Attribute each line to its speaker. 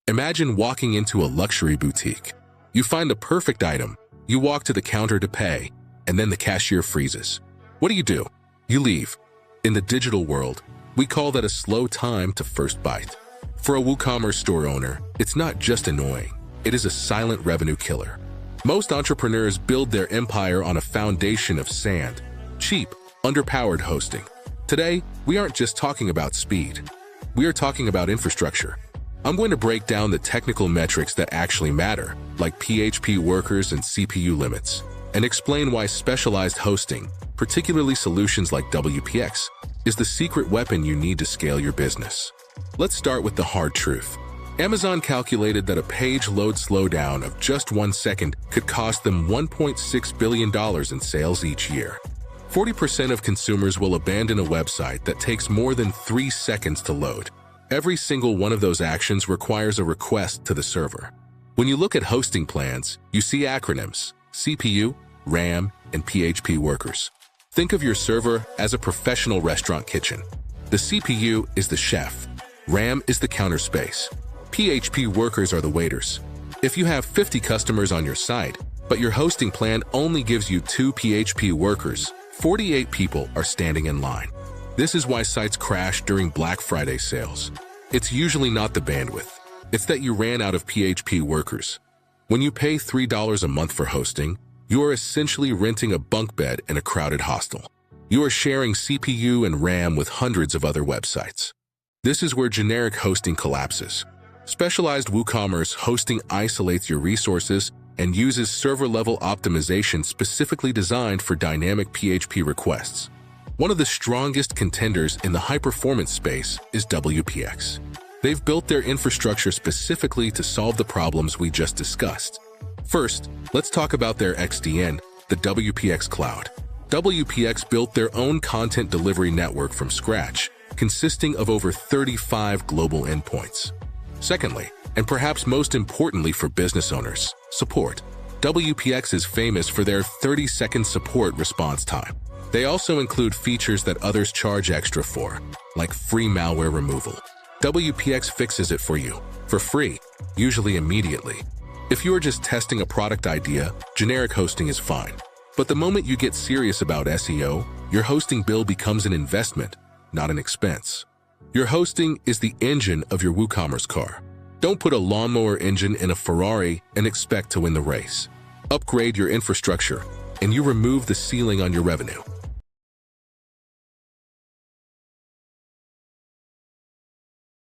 Speaker 1: Imagine walking into a luxury boutique. You find the perfect item, you walk to the counter to pay, and then the cashier freezes. What do? You leave. In the digital world, we call that a slow time to first bite. For a Woocommerce store owner, it's not just annoying, it is a silent revenue killer. Most entrepreneurs build their empire on a foundation of sand, cheap, underpowered hosting. Today, we aren't just talking about speed. We are talking about infrastructure. I'm going to break down the technical metrics that actually matter, like PHP workers and CPU limits, and explain why specialized hosting, particularly solutions like WPX, is the secret weapon you need to scale your business. Let's start with the hard truth. Amazon calculated that a page load slowdown of just 1 second could cost them $1.6 billion in sales each year. 40% of consumers will abandon a website that takes more than 3 seconds to load. Every single one of those actions requires a request to the server. When you look at hosting plans, you see acronyms: CPU, RAM, and PHP workers. Think of your server as a professional restaurant kitchen. The CPU is the chef. RAM is the counter space. PHP workers are the waiters. If you have 50 customers on your site, but your hosting plan only gives you 2 PHP workers, 48 people are standing in line. This is why sites crash during Black Friday sales. It's usually not the bandwidth. It's that you ran out of PHP workers. When you pay $3 a month for hosting, you are essentially renting a bunk bed in a crowded hostel. You are sharing CPU and RAM with hundreds of other websites. This is where generic hosting collapses. Specialized Woocommerce hosting isolates your resources and uses server-level optimization specifically designed for dynamic PHP requests. One of the strongest contenders in the high-performance space is WPX. They've built their infrastructure specifically to solve the problems we just discussed. First, let's talk about their XDN, the WPX Cloud. WPX built their own content delivery network from scratch, consisting of over 35 global endpoints. Secondly, and perhaps most importantly for business owners, support. WPX is famous for their 30-second support response time. They also include features that others charge extra for, like free malware removal. WPX fixes it for you, for free, usually immediately. If you are just testing a product idea, generic hosting is fine. But the moment you get serious about SEO, your hosting bill becomes an investment, not an expense. Your hosting is the engine of your Woocommerce car. Don't put a lawnmower engine in a Ferrari and expect to win the race. Upgrade your infrastructure, and you remove the ceiling on your revenue.